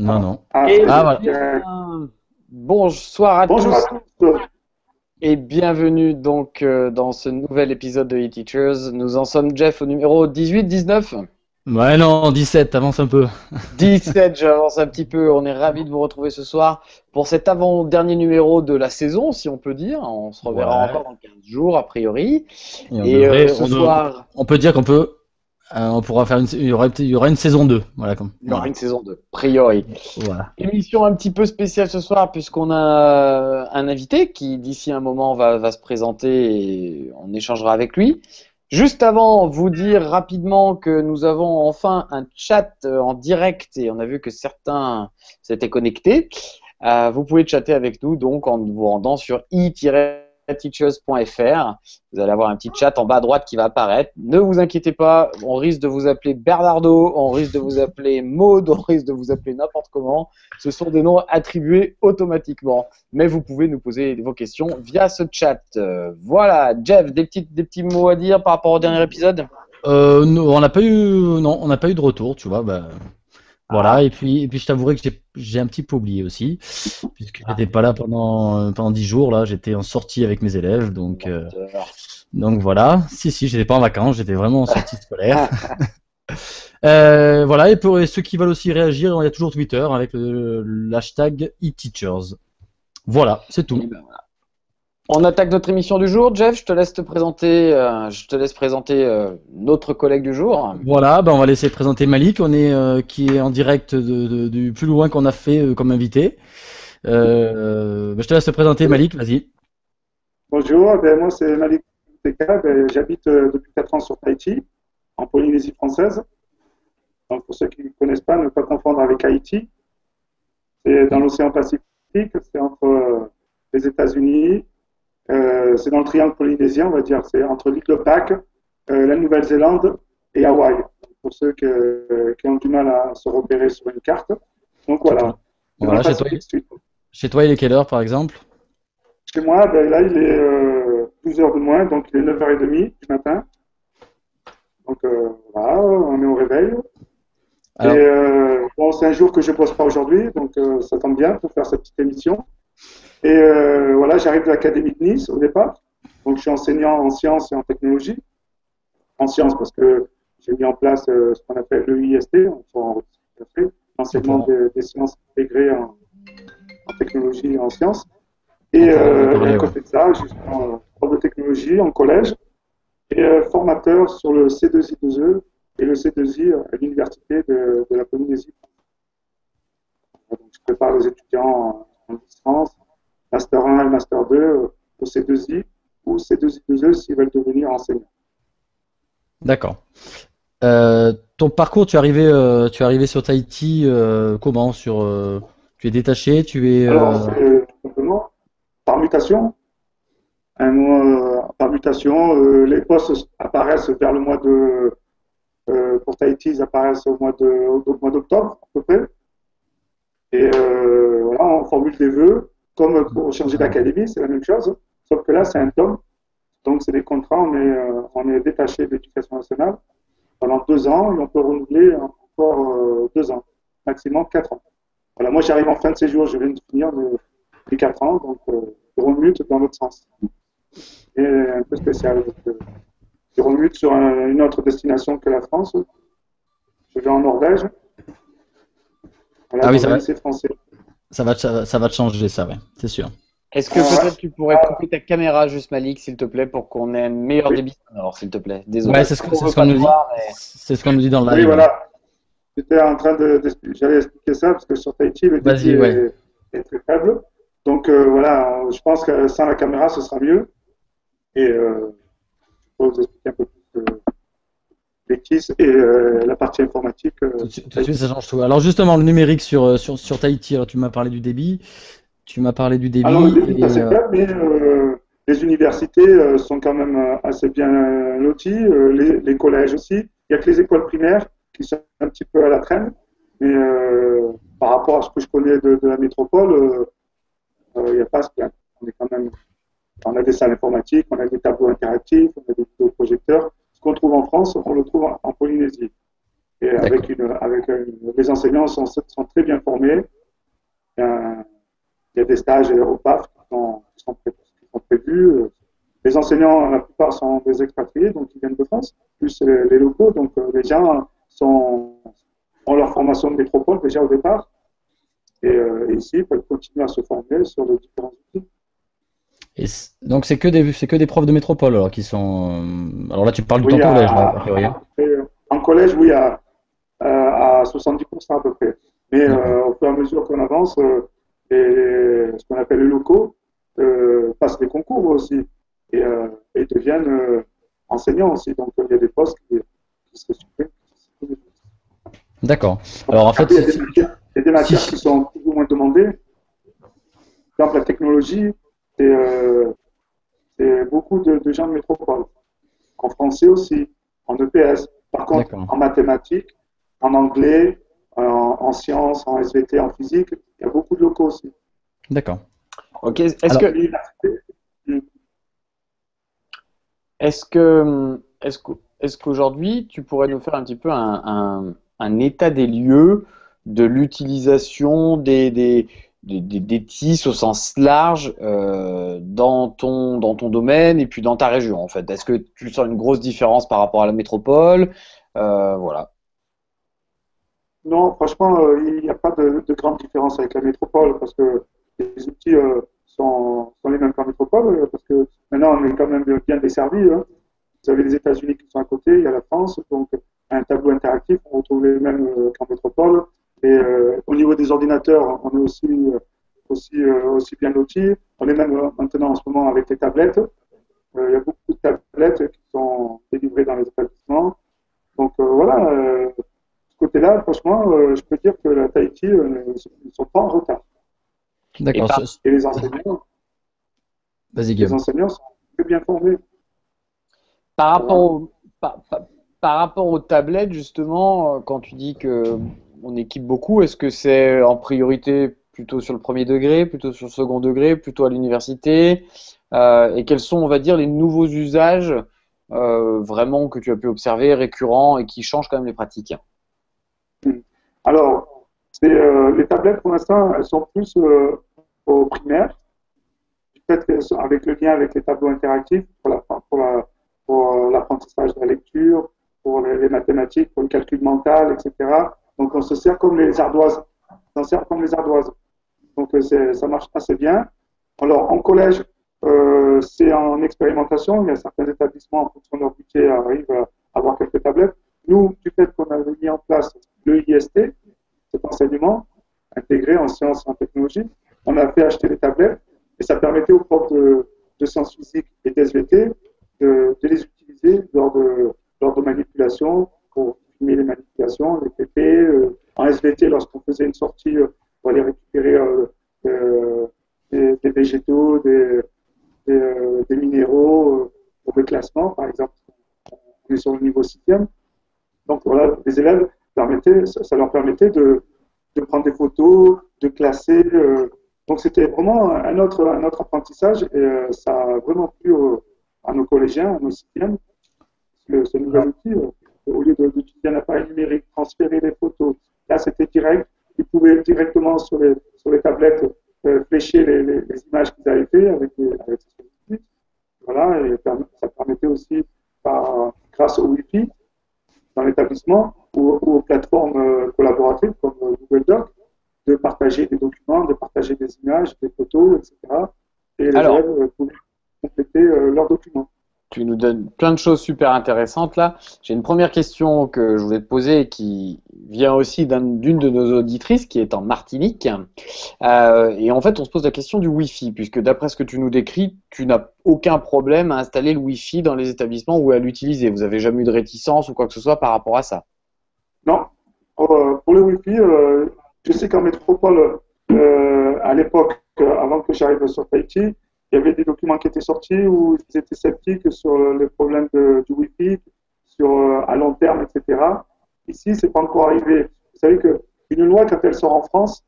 Non, non. Et Voilà. bonsoir à Bonjour tous à tous. et bienvenue donc dans ce nouvel épisode de E-Teachers. Nous en sommes, Jeff, au numéro 18, 19, Ouais, non, 17, avance un peu. 17, j'avance un petit peu. On est ravis de vous retrouver ce soir pour cet avant-dernier numéro de la saison, si on peut dire. On se reverra Ouais. encore dans 15 jours, a priori. Et on Et devrait, ce soir, on peut dire qu'on peut, on pourra faire il y aura une saison 2. Voilà, il y aura une saison 2, a priori. Voilà. Émission un petit peu spéciale ce soir puisqu'on a un invité qui d'ici un moment va se présenter et on échangera avec lui. Juste avant, vous dire rapidement que nous avons enfin un chat en direct et on a vu que certains s'étaient connectés. Vous pouvez chatter avec nous donc en vous rendant sur i-teachers.fr. Vous allez avoir un petit chat en bas à droite qui va apparaître. Ne vous inquiétez pas, on risque de vous appeler Bernardo, on risque de vous appeler Maud, on risque de vous appeler n'importe comment. Ce sont des noms attribués automatiquement. Mais vous pouvez nous poser vos questions via ce chat. Voilà, Jeff, des petits mots à dire par rapport au dernier épisode? On n'a pas eu, non, on n'a pas eu de retour, tu vois. Bah, voilà. Et puis je t'avouerai que j'ai un petit peu oublié aussi, puisque j'étais pas là pendant 10 jours. Là, j'étais en sortie avec mes élèves, donc voilà. Si, j'étais pas en vacances, j'étais vraiment en sortie scolaire. Voilà, et pour ceux qui veulent aussi réagir, il y a toujours Twitter avec l'hashtag eTeachers. Voilà, c'est tout. Et ben voilà. On attaque notre émission du jour. Jeff, je te laisse présenter notre collègue du jour. Voilà, on va laisser présenter Malik, qui est en direct du plus loin qu'on a fait comme invité. Je te laisse te présenter Malik, vas-y. Bonjour, moi c'est Malik Teka, j'habite depuis 4 ans sur Tahiti, en Polynésie française. Donc pour ceux qui ne connaissent pas, ne pas confondre avec Haïti. C'est dans l'océan Pacifique, c'est entre les États-Unis, c'est dans le triangle polynésien, on va dire, c'est entre l'île de Pâques, la Nouvelle-Zélande et Hawaï, pour ceux qui ont du mal à se repérer sur une carte. Donc voilà. Voilà, chez toi, il est quelle heure par exemple? Chez moi, là, il est 12 heures de moins, donc il est 9h30 du matin. Donc voilà, on est au réveil. Alors... Et bon, c'est un jour que je ne bosse pas aujourd'hui, donc ça tombe bien pour faire cette petite émission. Et voilà, j'arrive de l'Académie de Nice au départ. Donc je suis enseignant en sciences et en technologie. En sciences parce que j'ai mis en place ce qu'on appelle l'EIST, l'enseignement des sciences intégrées en technologie et en sciences. Et à côté de ça, je suis prof de technologie en collège et formateur sur le C2I2E et le C2I à l'université de la Polynésie. Donc, je prépare les étudiants en distance, Master 1 et Master 2 au C2I ou C2I2E s'ils veulent devenir enseignants. D'accord. Ton parcours, tu es arrivé sur Tahiti comment tu es détaché, Alors, c'est tout simplement par mutation. Par mutation, les postes apparaissent vers le mois de. Pour Tahiti, ils apparaissent au mois d'octobre, à peu près. Et voilà, on formule des vœux. Comme pour changer d'académie, c'est la même chose. Sauf que là, c'est un tome. Donc, c'est des contrats. On est détaché de l'éducation nationale pendant 2 ans et on peut renouveler encore 2 ans, maximum 4 ans. Voilà, moi, j'arrive en fin de séjour. Je viens de finir mes 4 ans. Donc, je remute dans l'autre sens. Et un peu spécial. Je remute sur une autre destination que la France. Je vais en Norvège. Voilà, ah oui, dans un lycée français. Ça va te changer, ça, ouais, c'est sûr. Est-ce que peut-être tu pourrais couper ta caméra juste, Malik, s'il te plaît, pour qu'on ait un meilleur débit sonore, s'il te plaît. Désolé. Ouais, c'est ce qu'on nous dit. C'est ce qu'on nous dit dans le live. Oui, voilà. J'étais en train j'allais expliquer ça parce que sur Tahiti, le débit est très faible. Donc voilà, je pense que sans la caméra, ce sera mieux. Et je peux vous expliquer un peu plus les KISS et la partie informatique. Tout de suite, ça change tout. Alors justement, le numérique sur Tahiti, alors tu m'as parlé du débit. Alors le débit est assez faible, mais les universités sont quand même assez bien loties, les collèges aussi. Il n'y a que les écoles primaires qui sont un petit peu à la traîne, mais par rapport à ce que je connais de la métropole, il n'y a pas à se plaindre. On a des salles informatiques, on a des tableaux interactifs, on a des vidéoprojecteurs. Ce qu'on trouve en France, on le trouve en Polynésie. Et D'accord. les enseignants sont très bien formés. Il y a des stages au PAF qui sont prévus. Les enseignants, la plupart sont des expatriés, donc ils viennent de France, plus les locaux. Donc les gens ont leur formation de métropole déjà au départ. Et ici, ils peuvent continuer à se former sur les différents outils. Donc c'est que des profs de métropole alors qui sont. Alors là, tu parles de ton Oui, collège, là, a priori, hein. en collège, oui, à 70% à peu près. Mais D'accord. au fur et à mesure qu'on avance, ce qu'on appelle les locaux passent des concours aussi et deviennent enseignants aussi. Donc il y a des postes qui se suppriment. D'accord. Alors en fait, Après, il y a des matières qui si- sont plus ou moins demandées. Par exemple, la technologie, c'est beaucoup de gens de métropole. En français aussi, en EPS. Par contre, d'accord, en mathématiques, en anglais, en sciences, en SVT, en physique, il y a beaucoup de locaux aussi. d'accord. Ok. Alors, L'université, Est-ce qu'aujourd'hui, tu pourrais nous faire un petit peu un état des lieux de l'utilisation des TIS au sens large dans ton domaine et puis dans ta région, en fait? Est-ce que tu sens une grosse différence par rapport à la métropole? Voilà. non, franchement, il n'y a pas de grande différence avec la métropole parce que les outils sont les mêmes qu'en métropole parce que maintenant, on est quand même bien desservi. Hein. Vous avez les États-Unis qui sont à côté, il y a la France, donc un tableau interactif, on retrouve les mêmes qu'en métropole. Et au niveau des ordinateurs, on est aussi bien lotis. On est même maintenant en ce moment avec les tablettes. Il y a beaucoup de tablettes qui sont délivrées dans les établissements. Donc voilà, de ce côté-là, franchement, je peux dire que la Tahiti ne sont pas en retard. Et d'accord. par, Et Vas-y, les Guillaume. enseignants sont très bien formés. par rapport Voilà. au, par rapport aux tablettes, justement, quand tu dis que on équipe beaucoup, est-ce que c'est en priorité plutôt sur le premier degré, plutôt sur le second degré, plutôt à l'université? Et quels sont, on va dire, les nouveaux usages vraiment que tu as pu observer, récurrents et qui changent quand même les pratiques? Alors, les tablettes, pour l'instant, elles sont plus au primaire. Peut-être avec le lien avec les tableaux interactifs pour l'apprentissage de la lecture, pour les mathématiques, pour le calcul mental, etc. Donc, on se sert comme les ardoises. On s'en sert comme les ardoises. Donc, ça marche assez bien. Alors, en collège, c'est en expérimentation. Il y a certains établissements, en fonction de leur budget, arrivent à avoir quelques tablettes. Nous, du fait qu'on avait mis en place le IST, cet enseignement intégré en sciences et en technologie, on a fait acheter des tablettes et ça permettait aux profs de sciences physiques et d'SVT de les utiliser lors de manipulations pour filmer les manipulations, les PP. En SVT, lorsqu'on faisait une sortie pour aller récupérer des végétaux, des minéraux pour le classement, par exemple. On est sur le niveau 6e. Donc voilà, les élèves ça leur permettait de prendre des photos, de classer. Donc c'était vraiment un autre apprentissage et ça a vraiment plu à nos collégiens, à nos sixièmes. Ce nouvel Alors, outil, au lieu d'utiliser un appareil numérique, transférer les photos, là c'était direct. Ils pouvaient directement sur les tablettes flécher les images qu'ils avaient fait avec ces outils. Voilà, et ça permettait aussi, grâce au Wi-Fi, dans l'établissement ou aux plateformes collaboratives comme Google Doc, de partager des documents, de partager des images, des photos, etc. Et les Alors, élèves pouvaient compléter leurs documents. tu nous donnes plein de choses super intéressantes là. J'ai une première question que je voulais te poser et qui vient aussi d'une de nos auditrices qui est en Martinique. Et en fait, on se pose la question du Wi-Fi, puisque d'après ce que tu nous décris, tu n'as aucun problème à installer le Wi-Fi dans les établissements ou à l'utiliser. Vous avez jamais eu de réticence ou quoi que ce soit par rapport à ça. Non, pour le Wi-Fi, je sais qu'en métropole, à l'époque, avant que j'arrive sur Tahiti, il y avait des documents qui étaient sortis où ils étaient sceptiques sur le problème du Wi-Fi, sur à long terme, etc. Ici, c'est pas encore arrivé. Vous savez qu'une loi, quand elle sort en France,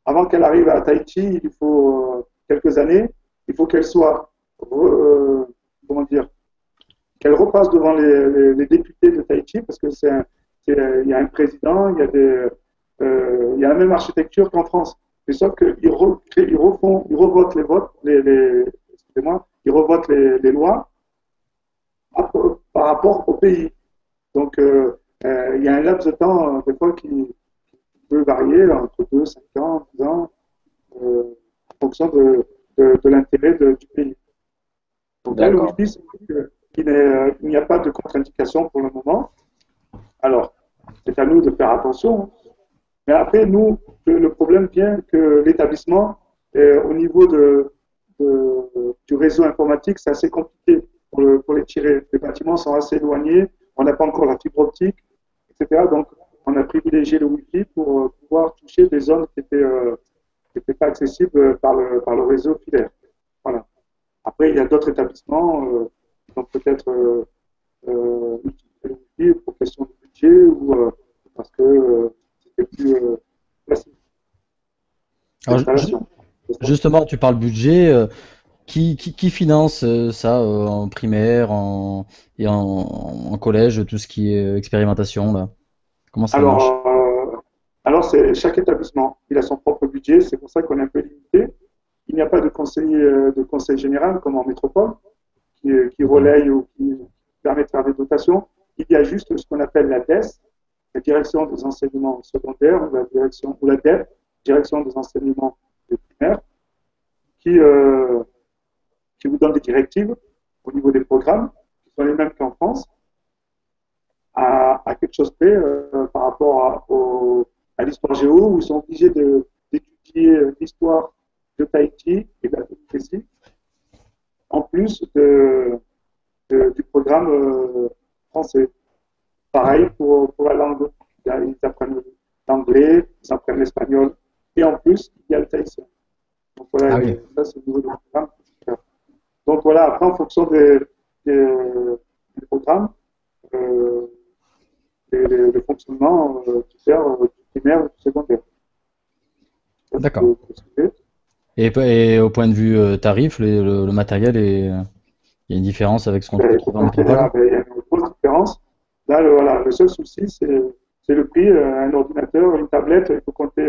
avant qu'elle arrive à Tahiti, il faut quelques années, il faut qu'elle soit, comment dire, qu'elle repasse devant les députés de Tahiti, parce que il y a un président, il y a la même architecture qu'en France. Mais sauf ils revotent les votes, excusez-moi, ils revotent les lois par rapport au pays. Donc, il y a un laps de temps, des fois, qui peut varier entre 2, 5 ans, 10 ans, en fonction de l'intérêt du pays. Donc là, le D'accord. Wi-Fi, il n'y a pas de contre-indication pour le moment. Alors, c'est à nous de faire attention. Mais après, nous, le problème vient que l'établissement, au niveau du réseau informatique, c'est assez compliqué pour les tirer. Les bâtiments sont assez éloignés, on n'a pas encore la fibre optique, etc. Donc, on a privilégié le Wi-Fi pour pouvoir toucher des zones qui n'étaient pas accessibles par le réseau filaire. Voilà. Après, il y a d'autres établissements qui ont peut-être utilisé le Wi-Fi pour question de budget ou parce que c'était plus facile. Alors, L'installation. justement, tu parles budget. Qui finance ça en primaire et en collège, tout ce qui est expérimentation là? Comment ça marche? Alors c'est chaque établissement, il a son propre budget, c'est pour ça qu'on est un peu limité. Il n'y a pas de conseil général comme en métropole qui D'accord. relaye ou qui permet de faire des dotations. Il y a juste ce qu'on appelle la DES, la direction des enseignements secondaires, ou la DEP, direction des enseignements primaires, qui, euh, qui vous donne des directives au niveau des programmes, qui sont les mêmes qu'en France, à quelque chose près par rapport à l'histoire géo, où ils sont obligés d'étudier l'histoire de Tahiti et de la Polynésie, en plus du programme français. Pareil pour la langue. Ils apprennent l'anglais, ils apprennent l'espagnol, et en plus, il y a le tahitien. Donc voilà, Ah oui. ça c'est le niveau du programme. Donc voilà, après en fonction des programmes, euh, les fonctionnements diffèrent du primaire ou du secondaire. Ça, D'accord. Et au point de vue tarif, le matériel il y a une différence avec ce qu'on peut trouver en métropole? Il y a une grosse différence. Là, voilà, le seul souci, c'est le prix. Un ordinateur, une tablette, il faut compter,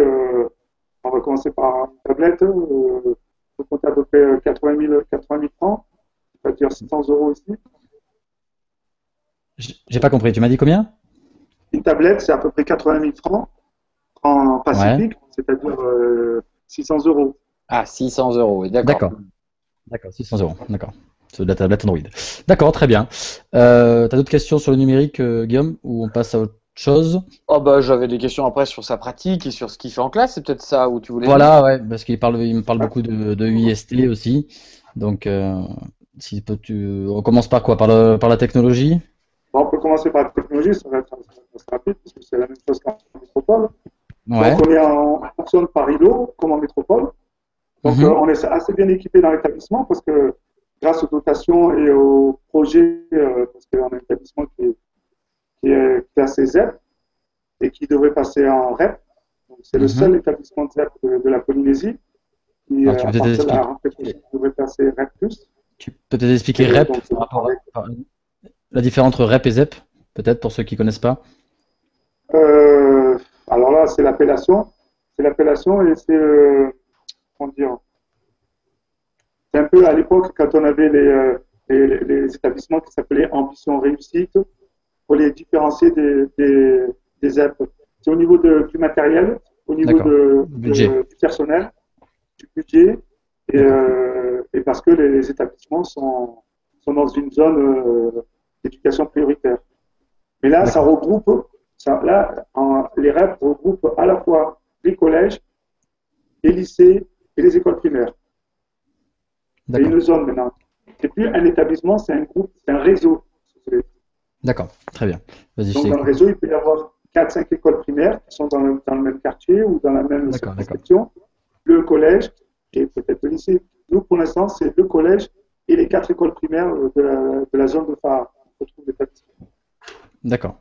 on va commencer par une tablette, il faut compter à peu près 80 000 francs, c'est-à-dire 600 euros ici. J'ai pas compris. Tu m'as dit combien? Une tablette, c'est à peu près 80 000 francs en Ouais. Pacifique, c'est-à-dire 600 euros. Ah, 600 euros, oui, d'accord. D'accord. D'accord. 600 euros. D'accord. C'est de la tablette Android. D'accord, très bien. T'as d'autres questions sur le numérique, Guillaume, ou on passe à autre chose? Oh bah j'avais des questions après sur sa pratique et sur ce qu'il fait en classe, c'est peut-être ça où tu voulais venir. Voilà, ouais, parce il me parle beaucoup de UIST aussi. Donc, si on commence par quoi? Par la technologie? Bon, on peut commencer par la technologie, ça va être rapide, parce que c'est la même chose qu'en métropole. Donc, Ouais. on fonctionne par îlot, comme en métropole. Donc, Mhm. on est assez bien équipé dans l'établissement parce que grâce aux dotations et aux projets, parce qu'on a un établissement qui est classé ZEP et qui devrait passer en REP. Donc, c'est le Mhm. seul établissement de ZEP de la Polynésie qui, Alors, tu peux à peut-être partir de la expliquer, rentrée prochaine, devrait passer REP+. tu peux peut-être expliquer Et REP donc, par rapport la différence entre REP et ZEP, peut-être pour ceux qui connaissent pas. euh, alors là, c'est l'appellation. C'est l'appellation et c'est, comment dire, c'est un peu à l'époque quand on avait les établissements qui s'appelaient Ambition Réussite pour les différencier des ZEP. C'est au niveau du matériel, au niveau D'accord. Budget. du personnel, du budget D'accord. et parce que les établissements sont dans une zone d'éducation prioritaire. Mais là, ça D'accord. regroupe, les REP regroupent à la fois les collèges, les lycées et les écoles primaires. C'est D'accord. une zone maintenant. C'est plus un établissement, c'est un groupe, c'est un réseau. D'accord. Très bien. Vas-y, je Donc dans le t'écoute. réseau, il peut y avoir 4-5 écoles primaires qui sont dans le même quartier ou dans la même D'accord, d'accord. circonscription, le collège et peut-être le lycée. Nous, pour l'instant, c'est le collège et les 4 écoles primaires de la zone de phare. On retrouve l'établissement. D'accord.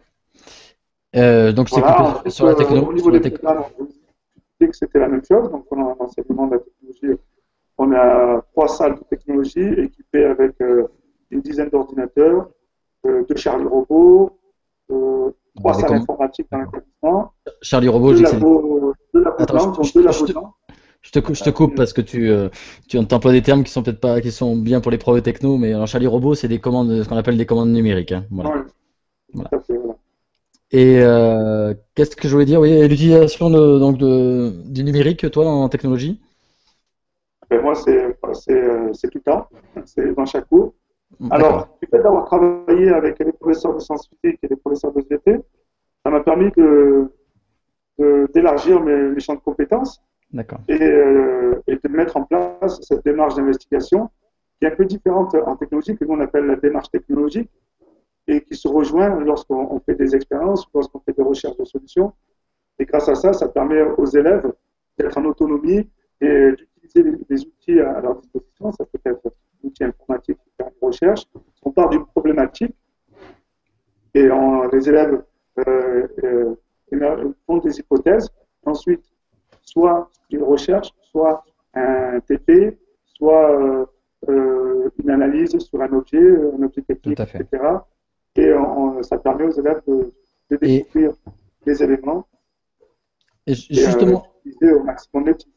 Donc, je t'écoute Voilà, ensuite, sur la au techno, niveau sur la des tech. programmes, on vous dit que c'était la même chose. Donc, on a un enseignement de la technologie. On a 3 salles de technologie équipées avec une dizaine d'ordinateurs, 2 Charlie robots, 3 Des salles commandes. informatiques dans D'accord. l'établissement, Charlie Robot, 2 je sais. labos, 2 labos Attends, blancs, donc 2 labos blancs. je te coupe parce que tu emploies des termes qui sont peut-être pas, qui sont bien pour les pros et techno, mais alors Charlie Robot, c'est des commandes, ce qu'on appelle des commandes numériques, hein. Voilà. Ouais, Voilà. tout à fait, voilà. Et qu'est-ce que je voulais dire? Oui, et l'utilisation du numérique, toi, en technologie? Ben, moi, c'est tout le temps, c'est dans chaque cours. D'accord. Alors, du fait d'avoir travaillé avec les professeurs de sciences physiques et les professeurs de SVT, ça m'a permis d'élargir mes champs de compétences D'accord. et de mettre en place cette démarche d'investigation qui est un peu différente en technologie, que nous on appelle la démarche technologique, et qui se rejoint lorsqu'on fait des expériences, lorsqu'on fait des recherches de solutions. Et grâce à ça, ça permet aux élèves d'être en autonomie et d'utiliser les outils à leur disposition. Ça peut être l'outil informatique pour faire une recherche. On part d'une problématique et les élèves font des hypothèses. Ensuite, soit une recherche, soit un TP, soit une analyse sur un objet Tout technique, à fait. etc. Et ça permet aux élèves de Et, découvrir les éléments et et justement, d'utiliser au maximum les outils.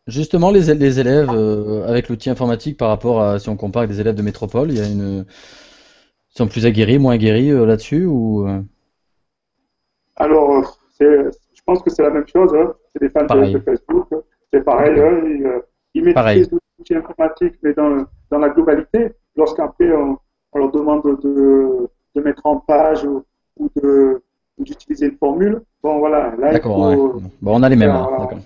justement, les élèves avec l'outil informatique par rapport à si on compare avec des élèves de métropole, ils sont plus aguerris, moins aguerris là-dessus ou Alors, je pense que c'est la même chose, hein. C'est des fans de pareil? Facebook. C'est pareil, D'accord. hein. Ils maîtrisent Pareil. l'outil informatique, mais dans la globalité. Lorsqu'après, on leur demande de mettre en page ou d'utiliser une formule, bon, voilà, là, il D'accord, ouais. faut Bon, on a les mêmes faire, alors. voilà, D'accord.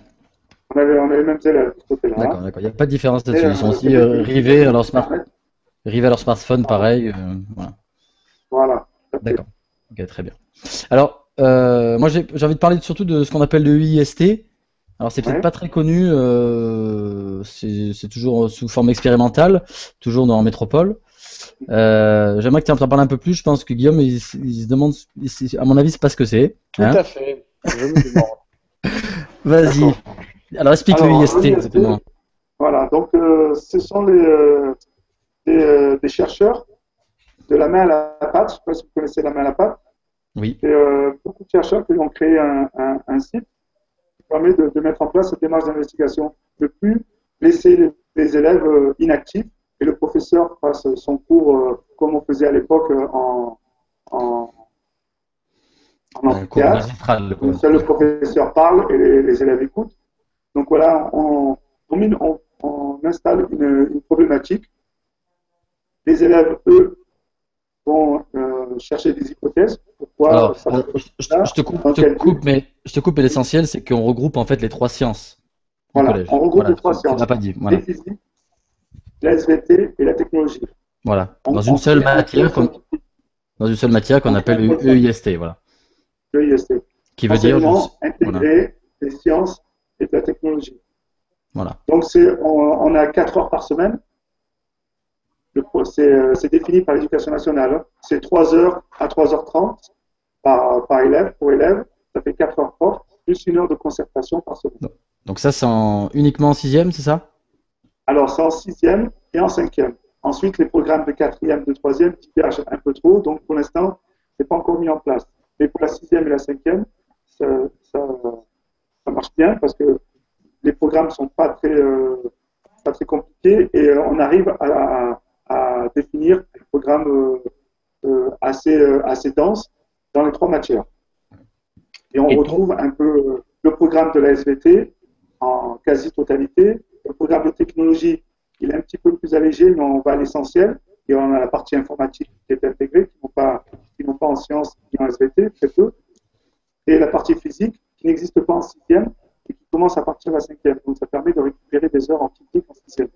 on a les mêmes élèves de ce côté-là, hein. D'accord, d'accord. Il n'y a pas de différence Mais là-dessus. Ils sont aussi c'est rivés à leur smartphone, pareil. Voilà. voilà, tout à fait. D'accord. Ok, très bien. Alors, moi, j'ai envie de parler surtout de ce qu'on appelle le UIST. Alors, c'est peut-être Ouais. pas très connu. C'est toujours sous forme expérimentale, toujours dans en métropole. J'aimerais que tu en parles un peu plus. Je pense que Guillaume, il se demande, à mon avis, c'est pas ce que c'est. Tout Hein? à fait. Je me demande. Vas-y. D'accord. Alors, explique le Alors, UIST l'IST, exactement. voilà, donc ce sont des chercheurs de la main à la pâte. Je ne sais pas si vous connaissez la main à la pâte. Oui. C'est beaucoup de chercheurs qui ont créé un site qui permet de mettre en place cette démarche d'investigation. Ne plus laisser les élèves inactifs et le professeur fasse son cours comme on faisait à l'époque en, en Un cours amphithéâtre, magistral, où quoi. seul le professeur parle et les élèves écoutent. Donc voilà, on installe une problématique. Les élèves, eux, vont chercher des hypothèses. Pourquoi Alors, ça peut être ça, je dans te quel but. coupe, mais l'essentiel, c'est qu'on regroupe en fait les trois sciences du Voilà, on collège. regroupe Voilà, les trois tu l'as sciences, pas dit. les Voilà, physiques, la SVT et la technologie. voilà. On crée un pôle scientifique, Dans une seule matière qu'on on crée un appelle pôle scientifique, EIST, voilà. le IST. Qui veut dire Enseignement juste, voilà, intégré des sciences et de la technologie. voilà. Donc on a 4 heures par semaine. C'est défini par l'éducation nationale, hein. C'est 3 heures à 3h30 par élève, pour élève. Ça fait 4 heures prof, plus 1 heure de concertation par semaine. Donc ça, c'est uniquement en sixième, c'est ça? Alors, c'est en sixième et en cinquième. Ensuite, les programmes de quatrième, de troisième divergent un peu trop. Donc, pour l'instant, ce n'est pas encore mis en place. Mais pour la sixième et la cinquième, ça, ça, ça marche bien parce que les programmes ne sont pas très compliqués et on arrive à définir un programme assez dense dans les 3 matières. Et on Et retrouve un peu le programme de la SVT en quasi-totalité. Le programme de technologie, il est un petit peu plus allégé, mais on va à l'essentiel. Et on a la partie informatique qui est intégrée, qui n'ont pas en sciences ni en SVT, très peu. Et la partie physique, qui n'existe pas en sixième et qui commence à partir de la cinquième. Donc ça permet de récupérer des heures en physique en sixième.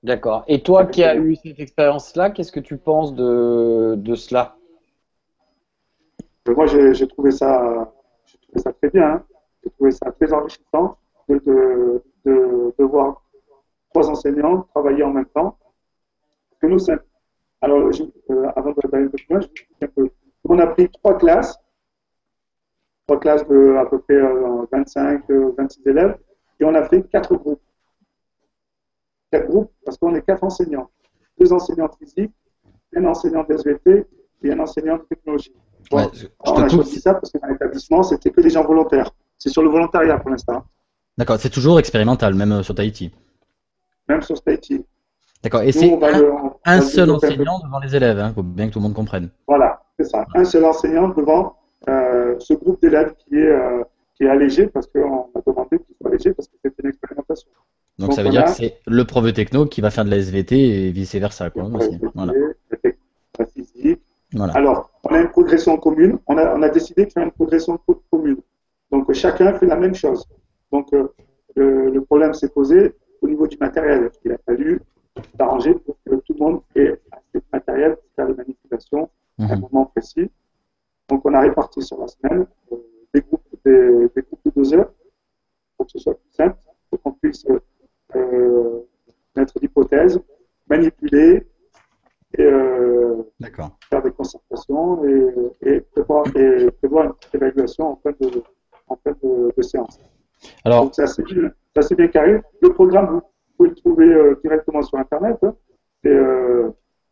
d'accord. Et toi qui as eu cette expérience-là, qu'est-ce que tu penses de cela? Moi, j'ai trouvé ça très bien, hein. J'ai trouvé ça très enrichissant de voir 3 enseignants travailler en même temps. Que nous, alors, avant d'aller un peu plus loin, je vous explique un peu. On a pris 3 classes de à peu près 25, 26 élèves, et on a fait 4 groupes. 4 groupes parce qu'on est 4 enseignants. 2 enseignants de physique, un enseignant de SVT et un enseignant de technologie. Ouais, Bon, je on te a coupe. choisi ça parce que dans l'établissement, c'était que des gens volontaires. C'est sur le volontariat pour l'instant, D'accord, c'est toujours expérimental, même sur Tahiti. même sur Tahiti. D'accord, et Nous, on c'est va un le seul développer un peu enseignant plus. devant les élèves, hein, faut bien que tout le monde comprenne. Voilà, c'est ça. Un seul enseignant devant ce groupe d'élèves qui est allégé parce qu'on a demandé qu'il soit allégé parce que c'est une expérimentation. Donc ça Donc veut on dire que a c'est le prof de techno qui va faire de la SVT et vice-versa, il quoi, faut aussi. respecter Voilà. la technique, la physique. Voilà. Alors, on a une progression commune. On a décidé de faire une progression commune. Donc chacun fait la même chose. Donc le problème s'est posé au niveau du matériel. Il a fallu s'arranger pour que tout le monde ait assez de matériel pour faire les manipulations à un Mhm. moment précis. Donc, on a réparti sur la semaine des groupes de 2 heures pour que ce soit plus simple, pour qu'on puisse mettre l'hypothèse, manipuler et D'accord. faire des concertations et prévoir une petite évaluation en fin de séance. Donc, Alors, ça c'est bien carré. Le programme, vous pouvez le trouver directement sur Internet. Hein. C'est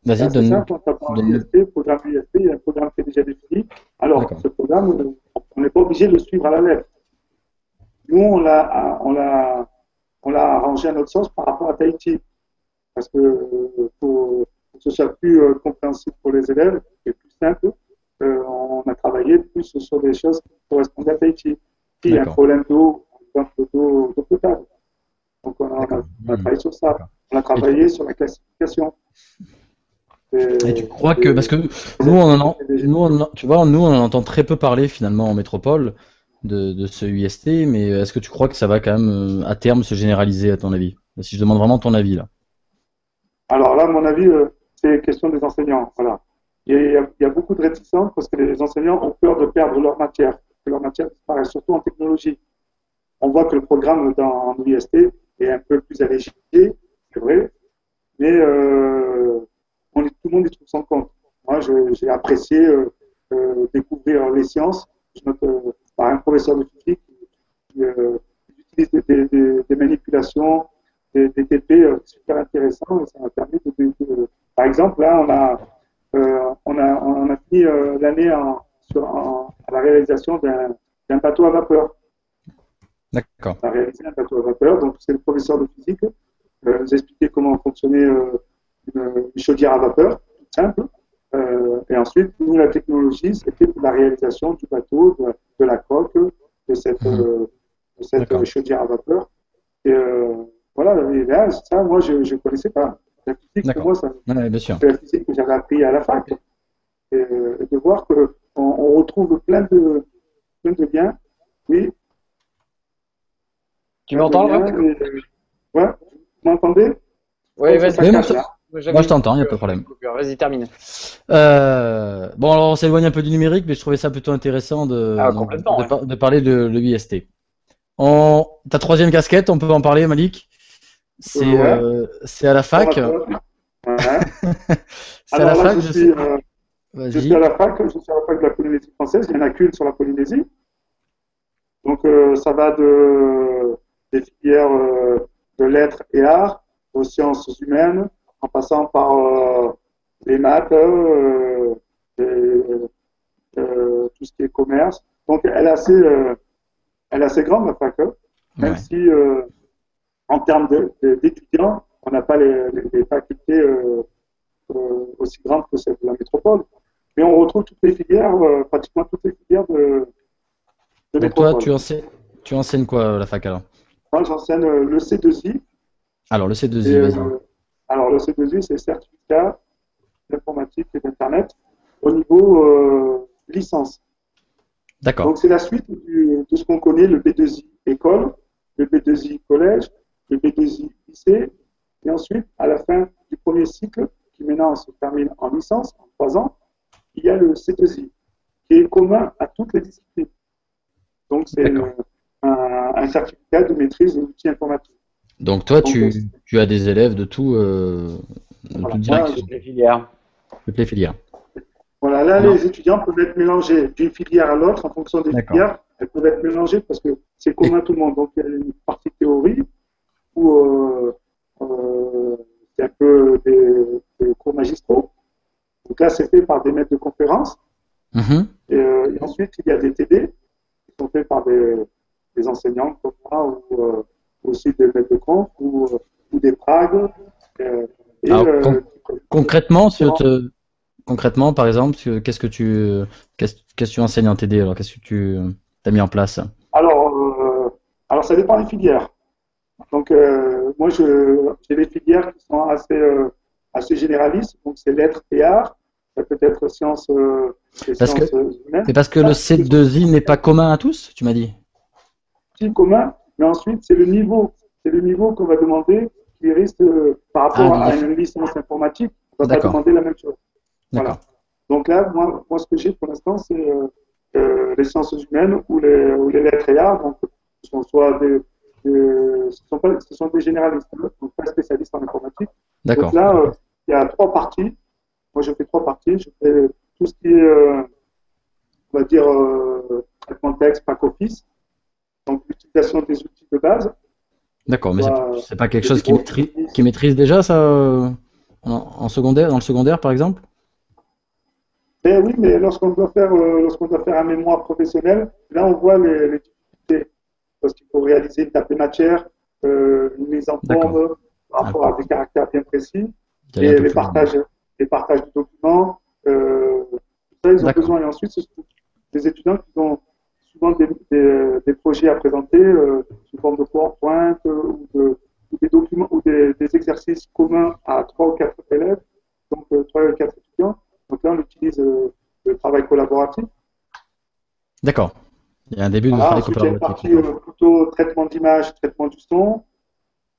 vas-y, assez donne-nous. simple, on tape en Donne-nous. ISP, programme ISP, il y a un programme qui est déjà défini. Alors, D'accord. ce programme, on n'est pas obligé de le suivre à la lettre. Nous, on l'a arrangé à notre sens par rapport à Tahiti, parce que pour que ce soit plus compréhensible pour les élèves et plus simple, on a travaillé plus sur des choses qui correspondent à Tahiti. Il y a un D'accord. problème d'eau, par exemple d'eau potable. Donc, D'accord. on a travaillé sur ça. D'accord. On a Et tu, travaillé sur la classification et tu des, crois que, parce des, que des activités des tu vois, nous, on en entend très peu parler finalement en métropole de ce UST, mais est-ce que tu crois que ça va quand même à terme se généraliser à ton avis? Si je demande vraiment ton avis là. Alors là, à mon avis, c'est question des enseignants. Voilà. Il y a beaucoup de réticence parce que les enseignants ont peur de perdre leur matière, que leur matière disparaisse, surtout en technologie. On voit que le programme dans l'UST est un peu plus allégé, c'est vrai, mais tout le monde y trouve son compte. Moi, j'ai apprécié découvrir les sciences. Je note par un professeur de physique qui utilise des manipulations, des TP super intéressants et ça m'a permis par exemple, là, on a fini l'année à la réalisation d'un bateau à vapeur. D'accord. On a réalisé un bateau à vapeur, donc c'est le professeur de physique nous expliquer comment fonctionnait une chaudière à vapeur, tout simple. Et ensuite, nous, la technologie, c'était la réalisation du bateau, de la coque, Mhm. de cette D'accord. chaudière à vapeur. Et voilà, et là, ça, moi, je ne connaissais pas. La physique, pour D'accord. moi, Ouais, bien sûr. c'est la physique que j'avais appris à la fac. Et de voir qu'on retrouve plein de liens, oui, Tu plein de m'entends là? liens. Et, ouais, vous m'entendez? Je Oui, crois que vas-y. ça Oui, cache là. moi, J'avais je une t'entends, il n'y a pas coupure, de problème. Vas-y, termine. Bon, alors on s'éloigne un peu du numérique, mais je trouvais ça plutôt intéressant Ah, complètement, ouais. de parler de l'UST. Ta troisième casquette, on peut en parler, Malik? Ouais, C'est à la fac. formateur. Ouais. C'est à la Alors là, fac, je sais. je suis à Vas-y. la fac, je suis à la fac de la Polynésie française. Il y en a qu'une sur la Polynésie. Donc, ça va des filières de lettres et arts aux sciences humaines, en passant par les maths, et, tout ce qui est commerce. Donc, elle est assez grande, la fac, hein, même Ouais. si en termes d'étudiants, on n'a pas les facultés aussi grandes que celles de la métropole. Mais on retrouve toutes les filières, pratiquement toutes les filières de Donc toi, métropole. tu enseignes quoi à la fac alors? Moi, j'enseigne le C2I. Alors le Et, C2I, vas-y. alors, le C2I, c'est certificat d'informatique et d'Internet au niveau licence. D'accord. Donc, c'est la suite de ce qu'on connaît, le B2I école, le B2I collège, le B2I lycée. Et ensuite, à la fin du premier cycle, qui maintenant se termine en licence, en 3 ans, il y a le C2I, qui est commun à toutes les disciplines. Donc, c'est D'accord. un certificat de maîtrise de l'outil informatique. Donc toi, Donc, tu as des élèves de toute voilà. Moi, direction, Toutes les filières. toutes les filières. voilà, là, Non. les étudiants peuvent être mélangés d'une filière à l'autre en fonction des D'accord. filières. Elles peuvent être mélangées parce que c'est Et commun à tout le monde. Donc, il y a une partie théorie où euh, c'est un peu des cours magistraux. Donc là, c'est fait par des maîtres de conférences. Mhm. Et ensuite, il y a des TD qui sont faits par des enseignants comme moi ou aussi des maîtres de conf ou des pragues. Euh, et Alors, concrètement, différents. concrètement, par exemple, qu'est-ce que tu enseignes en TD alors? Qu'est-ce que tu as mis en place? Alors, alors, ça dépend des filières. Donc, moi, j'ai des filières qui sont assez généralistes. Donc, c'est lettres et arts. Ça peut être sciences et Parce que sciences humaines. c'est parce que le Ça, ce sont C2I n'est pas commun à tous, tu m'as dit. des outils communs. Mais ensuite, c'est le niveau. C'est le niveau qu'on va demander qui risque, par Ah, rapport à une licence informatique, on ne va pas d'accord, demander la même chose. Voilà. d'accord, Donc là, moi ce que j'ai pour l'instant, c'est les sciences humaines ou les lettres et arts. Donc, ce sont soit ce sont des généralistes, hein, donc pas spécialistes en informatique. Donc d'accord, là, il y a trois parties. Moi, je fais trois parties. Je fais tout ce qui est, on va dire, traitement de texte, pack office. Donc, l'utilisation des outils de base, d'accord. Mais soit c'est pas quelque le chose LibreOffice. qui maîtrise déjà ça en secondaire, dans le secondaire, par exemple? Mais oui, mais lorsqu'on doit faire un mémoire professionnel, là, on voit les difficultés. Parce qu'il faut réaliser une table des matières, une mise en D'accord. forme par Un rapport peu, à des caractères bien précis, d'y aller un et peu plus loin. les partages de documents. Tout ça, ils ont D'accord, besoin. Et ensuite, ce sont des étudiants qui ont souvent des projets à présenter sous forme de PowerPoint ou des documents ou des exercices communs à trois ou quatre élèves, donc trois ou quatre étudiants. Donc là, on utilise le travail collaboratif. d'accord. Il y a un début de Voilà. travail Ensuite, il y a une collaboratif. partie D'accord, plutôt traitement d'image, traitement du son.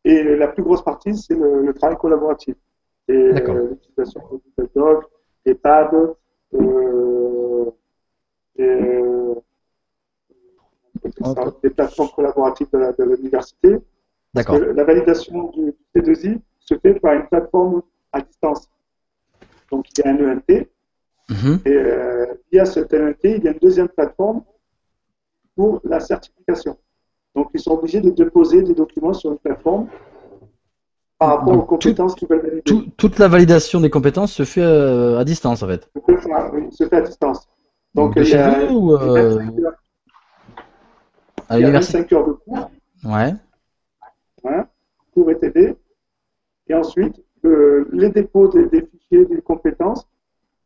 Et la plus grosse partie, c'est le travail collaboratif. Et d'accord, l'utilisation de Google Docs, des pads, et, Autre- des plateformes collaboratives de l'université. Parce que d'accord. la validation du C2I se fait par une plateforme à distance. Donc, il y a un ENT. Mhm. Et via cet ENT, il y a une deuxième plateforme pour la certification. Donc, ils sont obligés de déposer des documents sur une plateforme par rapport aux Donc, compétences qu'ils veulent valider. toute la validation des compétences se fait à distance, en fait. Oui, se fait à distance. Donc, Donc, de chez eux ou j'ai 25 heures, à il y a l'université? 25 heures de cours, Ouais, hein, cours et TD. Et ensuite, les dépôts des fichiers, des compétences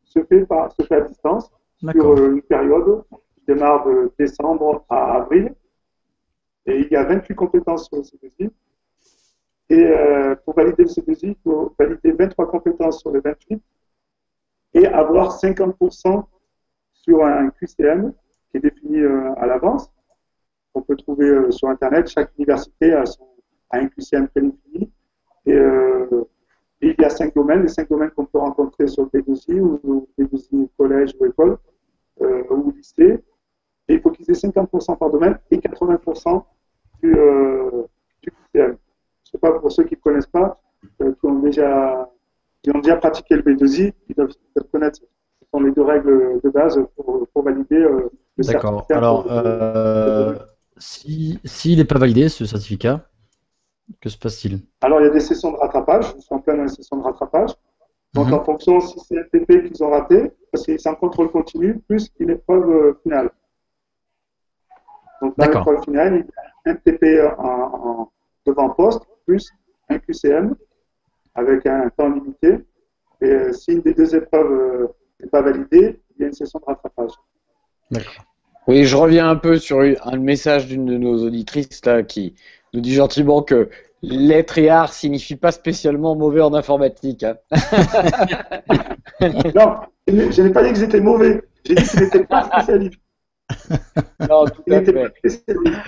se fait à distance sur d'accord, une période qui démarre de décembre à avril. Et il y a 28 compétences sur le C2I. Et pour valider le C2I, il faut valider 23 compétences sur les 28 et avoir 50% sur un QCM qui est défini à l'avance. On peut trouver sur Internet. Chaque université a un QCM prédéfini. Et, et il y a 5 domaines, les 5 domaines qu'on peut rencontrer sur le B2I ou B2I collège ou école ou lycée. Et il faut qu'ils aient 50% par domaine et 80% du QCM. Je ne sais pas, pour ceux qui ne connaissent pas, qui ont déjà pratiqué le B2I, ils doivent connaître. Ce sont les deux règles de base pour valider le d'accord. certificat Alors, de domaine. s'il n'est pas validé, ce certificat, que se passe-t-il? Alors, il y a des sessions de rattrapage. Ils sont en pleine session de rattrapage. Donc, Mhm. en fonction si c'est un TP qu'ils ont raté, parce que c'est un contrôle continu, plus une épreuve finale. Donc, dans D'accord, l'épreuve finale, il y a un TP devant poste, plus un QCM avec un temps limité. Et si une des deux épreuves n'est pas validée, il y a une session de rattrapage. d'accord. Oui, je reviens un peu sur un message d'une de nos auditrices là qui nous dit gentiment que lettres et arts signifie pas spécialement mauvais en informatique, hein. Non, je n'ai pas dit que j'étais mauvais. J'ai dit qu'il n'était pas spécialiste. Non, tout Il à n'était pas fait. spécialiste.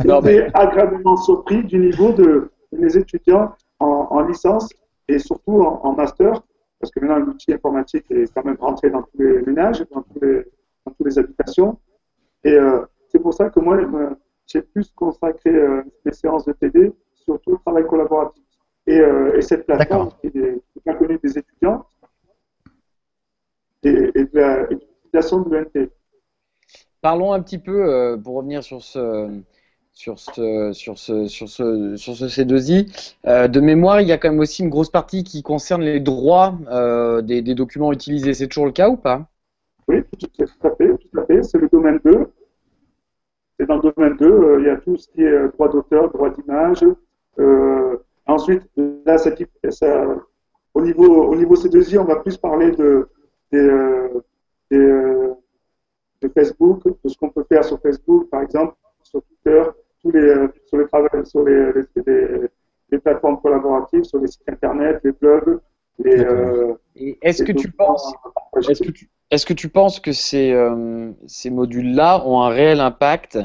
Non, mais J'étais agréablement surpris du niveau de mes étudiants en licence et surtout en master, parce que maintenant l'outil informatique est quand même rentré dans tous les ménages, dans toutes les habitations. Et c'est pour ça que moi, j'ai plus consacré mes séances de TD, surtout au travail collaboratif. Et cette plateforme D'accord. qui est bien connue des étudiants et de l'utilisation de l'ENT. parlons un petit peu pour revenir sur ce C2I. De mémoire, il y a quand même aussi une grosse partie qui concerne les droits des documents utilisés. C'est toujours le cas ou pas? Oui, tout à fait, tout à fait. C'est le domaine 2. C'est dans le domaine 2, il y a tout ce qui est droit d'auteur, droit d'image. Ensuite, là, au niveau C2I, on va plus parler des, des, euh, de Facebook, de ce qu'on peut faire sur Facebook, par exemple, sur Twitter, les plateformes collaboratives, sur les sites internet, les blogs, Et est-ce que tu penses que ces modules-là ont un réel impact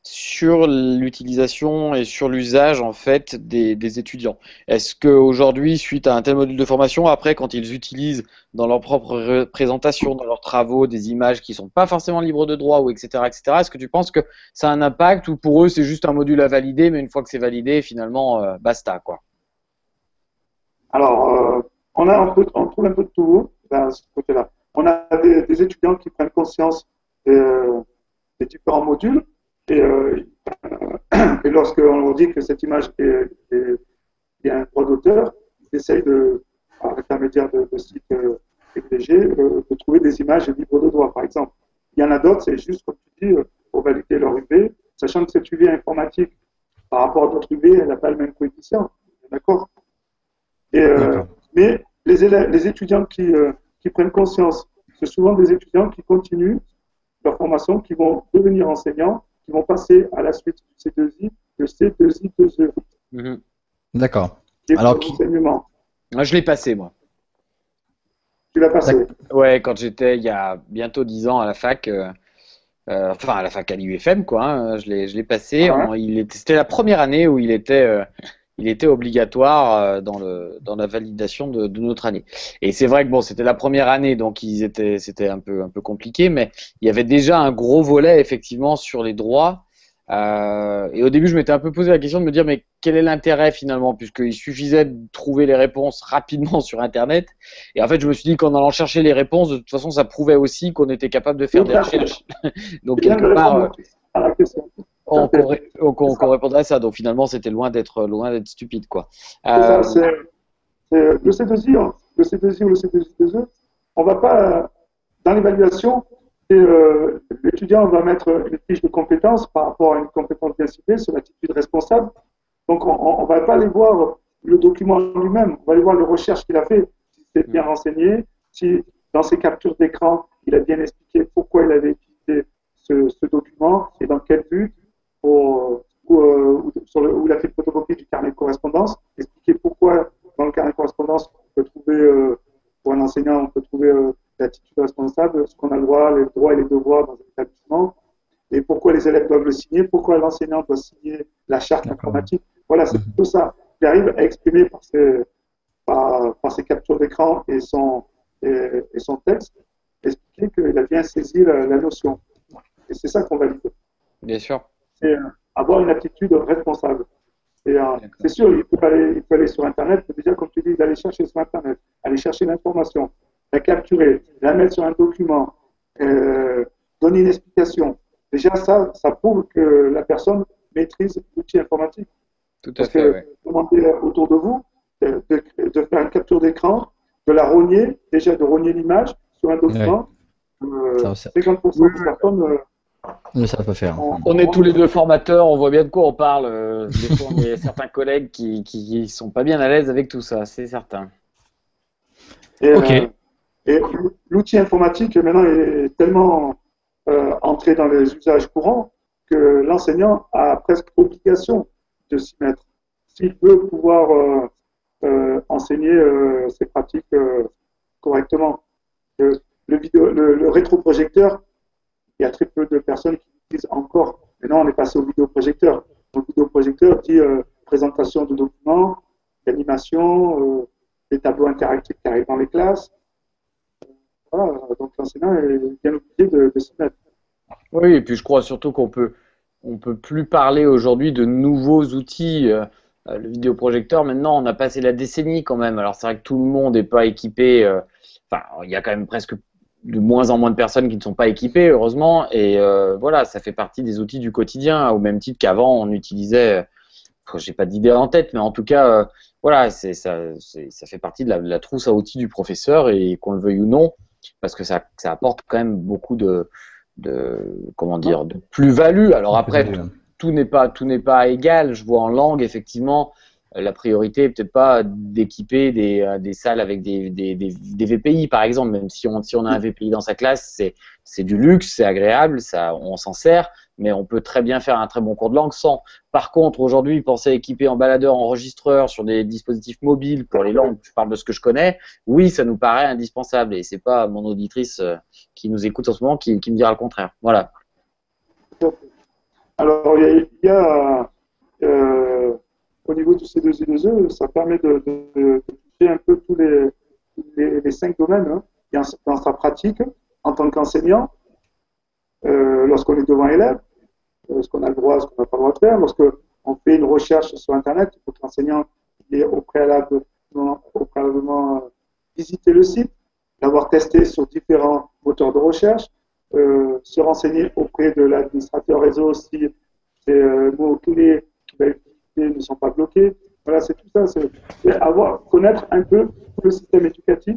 sur l'utilisation et sur l'usage en fait des étudiants? Est-ce qu'aujourd'hui, suite à un tel module de formation, après, quand ils utilisent dans leur propre présentation, dans leurs travaux, des images qui sont pas forcément libres de droit ou etc., etc., est-ce que tu penses que ça a un impact ou pour eux c'est juste un module à valider, mais une fois que c'est validé, finalement, basta quoi? Alors, on trouve un peu de tout à ce côté-là. On a des étudiants qui prennent conscience des différents modules et, et lorsqu'on leur dit que cette image est un droit d'auteur, ils essayent par l'intermédiaire de sites privilégiés, de trouver des images libres de droit, par exemple. Il y en a d'autres, c'est juste, comme tu dis, pour valider leur UV, sachant que cette UV informatique, par rapport à d'autres UV, elle n'a pas le même coefficient. D'accord? Mais les étudiants qui prennent conscience, c'est souvent des étudiants qui continuent leur formation, qui vont devenir enseignants, qui vont passer à la suite du C2I, le C2I 2E. Mhm. D'accord. Qui Alors, l'enseignement. Moi, je l'ai passé, moi. Tu l'as passé. Ouais, quand j'étais il y a bientôt 10 ans à la fac, enfin à la fac à l'UFM, quoi, hein, je l'ai passé. Ah ouais. C'était la première année où il était obligatoire dans la validation de notre année. Et c'est vrai que bon, c'était la première année, donc c'était un peu compliqué, mais il y avait déjà un gros volet effectivement sur les droits. Et au début, je m'étais un peu posé la question de me dire, mais quel est l'intérêt finalement, puisqu'il suffisait de trouver les réponses rapidement sur Internet. Et en fait, je me suis dit qu'en allant chercher les réponses, de toute façon, ça prouvait aussi qu'on était capable de faire des recherches. Donc quelque part, à la question. on répondrait à ça. Donc finalement, c'était loin d'être stupide, quoi. C'est ça, le C2I, le C2I ou le C2I2E, on va pas, dans l'évaluation, l'étudiant va mettre une fiche de compétences par rapport à une compétence bien ciblée sur l'attitude responsable. Donc, on ne va pas aller voir le document lui-même, on va aller voir les recherches qu'il a fait, si c'est bien renseigné, si dans ses captures d'écran, il a bien expliqué pourquoi il avait utilisé ce document et dans quel but, où il a fait une photocopie du carnet de correspondance, expliquer pourquoi dans le carnet de correspondance, on peut trouver, pour un enseignant, on peut trouver l'attitude responsable, ce qu'on a le droit, les droits et les devoirs dans un établissement, et pourquoi les élèves doivent le signer, pourquoi l'enseignant doit signer la charte informatique. Voilà, c'est tout ça. Il arrive à exprimer par ses captures d'écran et son texte, expliquer qu'il a bien saisi la notion. Et c'est ça qu'on valide. Bien sûr. C'est avoir une attitude responsable. C'est sûr, il peut aller sur Internet, mais déjà, comme tu dis, d'aller chercher sur Internet, aller chercher l'information, la capturer, la mettre sur un document, donner une explication. Déjà, ça prouve que la personne maîtrise l'outil informatique. Tout à Parce fait, que ouais. demandez autour de vous de faire une capture d'écran, de la rogner, déjà de rogner l'image sur un document. Ouais. 50% des personnes ne savent pas faire. On est tous les deux formateurs, on voit bien de quoi on parle. Des fois, il y a certains collègues qui sont pas bien à l'aise avec tout ça, c'est certain. Ok. Et l'outil informatique maintenant est tellement entré dans les usages courants que l'enseignant a presque obligation de s'y mettre s'il veut pouvoir enseigner ses pratiques correctement. Le rétroprojecteur, il y a très peu de personnes qui l'utilisent encore. Maintenant, on est passé au vidéoprojecteur. Le vidéoprojecteur dit présentation de documents, d'animation, des tableaux interactifs qui arrivent dans les classes. Voilà, donc l'enseignant est bien obligé de s'y mettre. Oui, et puis je crois surtout qu'on peut plus parler aujourd'hui de nouveaux outils. Le vidéoprojecteur, maintenant, on a passé la décennie quand même. Alors c'est vrai que tout le monde n'est pas équipé. Enfin, il y a quand même presque de moins en moins de personnes qui ne sont pas équipées, heureusement. Et voilà, ça fait partie des outils du quotidien, au même titre qu'avant, on utilisait. J'ai pas d'idée en tête, mais en tout cas, voilà, ça fait partie de la trousse à outils du professeur et qu'on le veuille ou non. parce que ça apporte quand même beaucoup comment dire, de plus-value. Alors après, tout n'est pas égal. Je vois en langue, effectivement, la priorité est peut-être pas d'équiper des salles avec des VPI, par exemple, même si on a un VPI dans sa classe, c'est du luxe, c'est agréable, on s'en sert, mais on peut très bien faire un très bon cours de langue sans. Par contre, aujourd'hui, penser à équiper en baladeur, enregistreur sur des dispositifs mobiles pour les langues, je parle de ce que je connais, oui, ça nous paraît indispensable, et c'est pas mon auditrice qui nous écoute en ce moment qui me dira le contraire. Voilà. Alors, il y a au niveau du C2I2E, ça permet de toucher un peu tous les 5 domaines, hein, dans sa pratique en tant qu'enseignant, lorsqu'on est devant élèves, ce qu'on a le droit, ce qu'on n'a pas le droit de faire, lorsqu'on fait une recherche sur Internet, il faut que l'enseignant ait au préalablement visiter le site, l'avoir testé sur différents moteurs de recherche, se renseigner auprès de l'administrateur réseau si ces mots-clés qu'il va utiliser ne sont pas bloqués. Voilà, c'est tout ça. C'est connaître un peu le système éducatif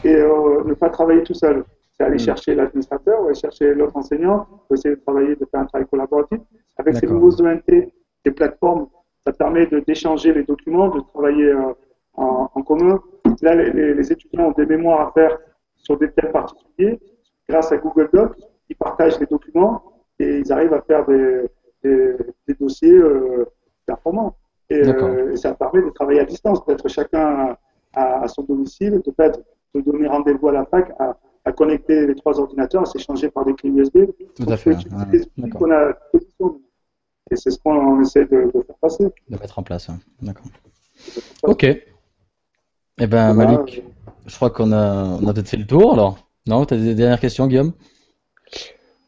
et ne pas travailler tout seul. C'est aller chercher l'administrateur, aller chercher l'autre enseignant, essayer de travailler, de faire un travail collaboratif. Avec ces nouveaux ONT, ces plateformes, ça permet d'échanger les documents, de travailler en commun. Là, les étudiants ont des mémoires à faire sur des thèmes particuliers. Grâce à Google Docs, ils partagent les documents et ils arrivent à faire des dossiers performants. Et ça permet de travailler à distance, d'être chacun à son domicile, de donner rendez-vous à la fac, à connecter les 3 ordinateurs, à s'échanger par des clés USB. Tout à fait. Qu'on a à disposition. Et c'est ce qu'on essaie de faire passer. De mettre en place. Hein. D'accord. Ok. Eh ben, Malik, je crois qu'on a peut-être fait le tour alors. Non, tu as des dernières questions, Guillaume?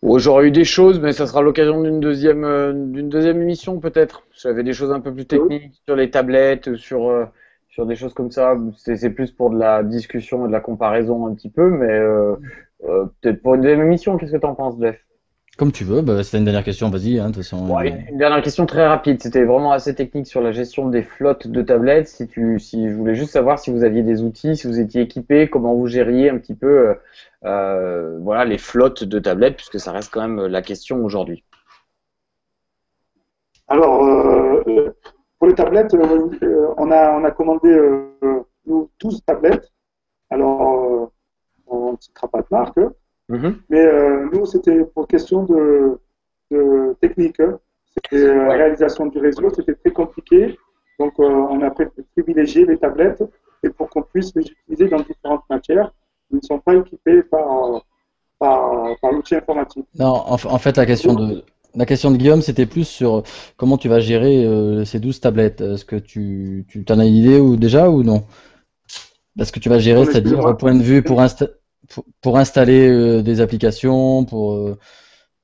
J'aurais eu des choses, mais ça sera l'occasion d'une deuxième émission peut-être. J'avais des choses un peu plus techniques sur les tablettes, sur des choses comme ça. C'est plus pour de la discussion et de la comparaison un petit peu, mais peut-être pour une deuxième émission. Qu'est-ce que tu en penses, Jeff? Comme tu veux, si t'as une dernière question, vas-y, hein, de toute façon. Une dernière question très rapide, c'était vraiment assez technique sur la gestion des flottes de tablettes. Si je voulais juste savoir si vous aviez des outils, si vous étiez équipé, comment vous gériez un petit peu voilà, les flottes de tablettes, puisque ça reste quand même la question aujourd'hui. Alors, pour les tablettes, on a commandé nous 12 tablettes. Alors, on ne citera pas de marque. Mais nous, c'était pour question de technique. C'était réalisation du réseau, c'était très compliqué. Donc, on a privilégié les tablettes et pour qu'on puisse les utiliser dans différentes matières. Ils ne sont pas équipés par l'outil informatique. Non, en fait, la question de Guillaume, c'était plus sur comment tu vas gérer ces 12 tablettes. Est-ce que tu t'en as une idée déjà ou non? Parce que tu vas gérer, c'est-à-dire au point de vue pour installer des applications, pour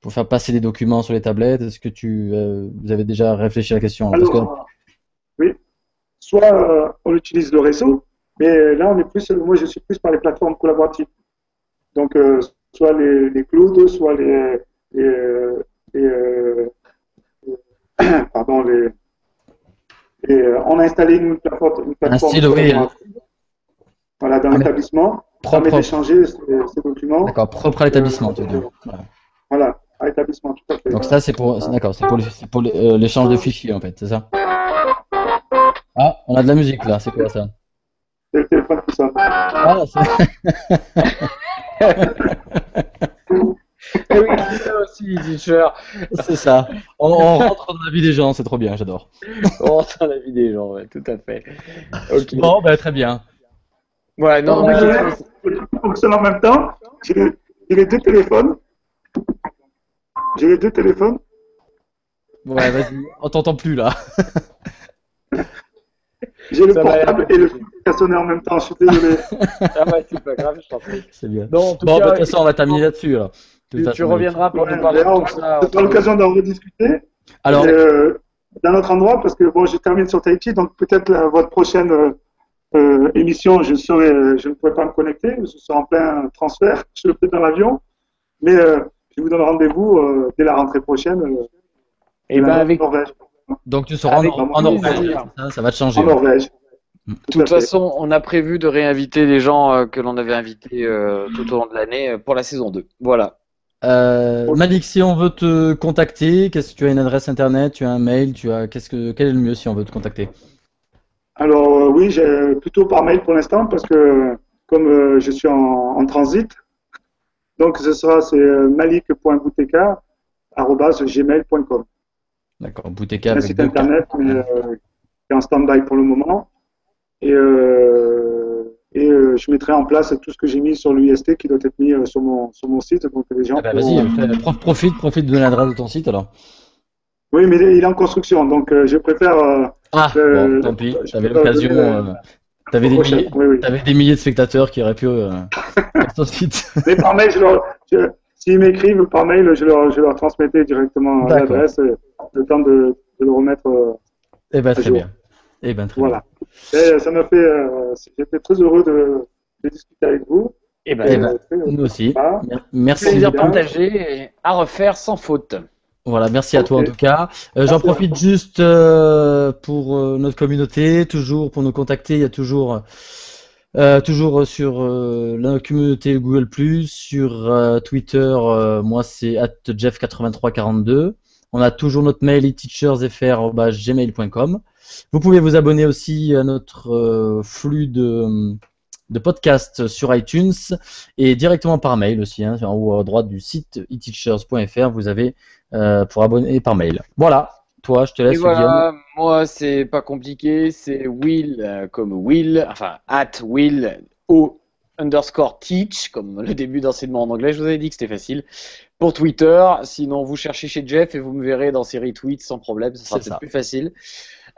faire passer des documents sur les tablettes. Est-ce que vous avez déjà réfléchi à la question? Alors, oui. Soit on utilise le réseau, mais là moi je suis plus par les plateformes collaboratives. Donc soit les clouds, soit on a installé une plateforme voilà, dans l'établissement. Propre d'échanger ces documents. D'accord, propre à l'établissement, tu veux dire. Voilà, à l'établissement, tout à fait. Donc ça, c'est pour l'échange de fichiers, en fait, c'est ça? Ah, on a de la musique, là, c'est quoi ça? C'est le téléphone qui sonne. Ah, oui, c'est ça aussi, teacher. C'est ça. On rentre dans la vie des gens, c'est trop bien, j'adore. On rentre dans la vie des gens, ouais, tout à fait. Okay. Bon, très bien. Ouais, non, ça fonctionne en même temps. J'ai les 2 téléphones. Ouais, vas-y, on t'entend plus là. J'ai le portable et le truc qui a sonné en même temps, je suis désolé. Ah ouais, c'est pas grave, je t'en prie. C'est bien. Bon, de toute façon, on va terminer là-dessus. Tu reviendras pour nous parler de tout ça. C'est l'occasion d'en rediscuter. Alors, d'un autre endroit, parce que bon, je termine sur Tahiti, donc peut-être votre prochaine émission, je ne pourrai pas me connecter, je serai en plein transfert, je le fais dans l'avion, mais je vous donne rendez-vous dès la rentrée prochaine. Et avec Norvège. Donc tu seras en Norvège, ça va te changer. En Norvège. De toute façon, on a prévu de réinviter les gens que l'on avait invités tout au long de l'année pour la saison 2. Voilà. Malik, si on veut te contacter, qu'est-ce que tu as une adresse internet, tu as un mail, quel est le mieux si on veut te contacter? Alors oui, plutôt par mail pour l'instant parce que comme je suis en transit, donc c'est malik.bouteka@gmail.com. D'accord, C'est Bouteka un avec site deux K. internet mais qui est en stand-by pour le moment et je mettrai en place tout ce que j'ai mis sur l'UST qui doit être mis sur mon site, donc les gens Ah bah pourront. vas-y, profite de l'adresse de ton site alors. Oui, mais il est en construction, donc je préfère. Ah, bon, tant pis, t'avais l'occasion, t'avais des milliers, Oui, oui. t'avais des milliers de spectateurs qui auraient pu sur ton site. Mais par mail, s'ils m'écrivent par mail, je leur transmettais directement D'accord. l'adresse, le temps de le remettre Eh ben à très jour. bien. Eh ben très Voilà. Et ça m'a fait. J'étais très heureux de discuter avec vous. Et bien. Eh ben, Très nous aussi. sympa. Merci. plaisir bien. partagé et à refaire sans faute. Voilà, merci à toi en Ok. tout cas. J'en Merci à profite juste pour notre communauté, toujours pour nous contacter, il y a toujours sur la communauté Google+, sur Twitter, moi c'est @jeff8342. On a toujours notre mail eteachersfr@gmail.com. Vous pouvez vous abonner aussi à notre flux de podcasts sur iTunes et directement par mail aussi, hein, en haut à droite du site eteachers.fr, vous avez pour abonner par mail. Voilà, toi, je te Et laisse, Guillaume. voilà, moi c'est pas compliqué, c'est Will comme Will, enfin @Will _teach comme le début d'enseignement en anglais. Je vous avais dit que c'était facile. Pour Twitter, sinon vous cherchez chez Jeff et vous me verrez dans ses retweets sans problème, ça sera C'est peut-être ça. plus facile.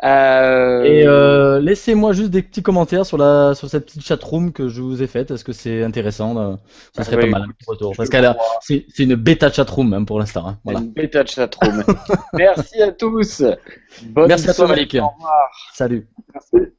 Et laissez-moi juste des petits commentaires sur cette petite chatroom que je vous ai faite. Est-ce que c'est intéressant ce serait pas mal un petit retour. Parce qu'elle c'est une bêta chatroom hein, pour l'instant. Hein. Voilà. Une bêta de chatroom. Merci à tous. Bonne Merci à toi, soirée. Malik. Au revoir. Salut. Merci.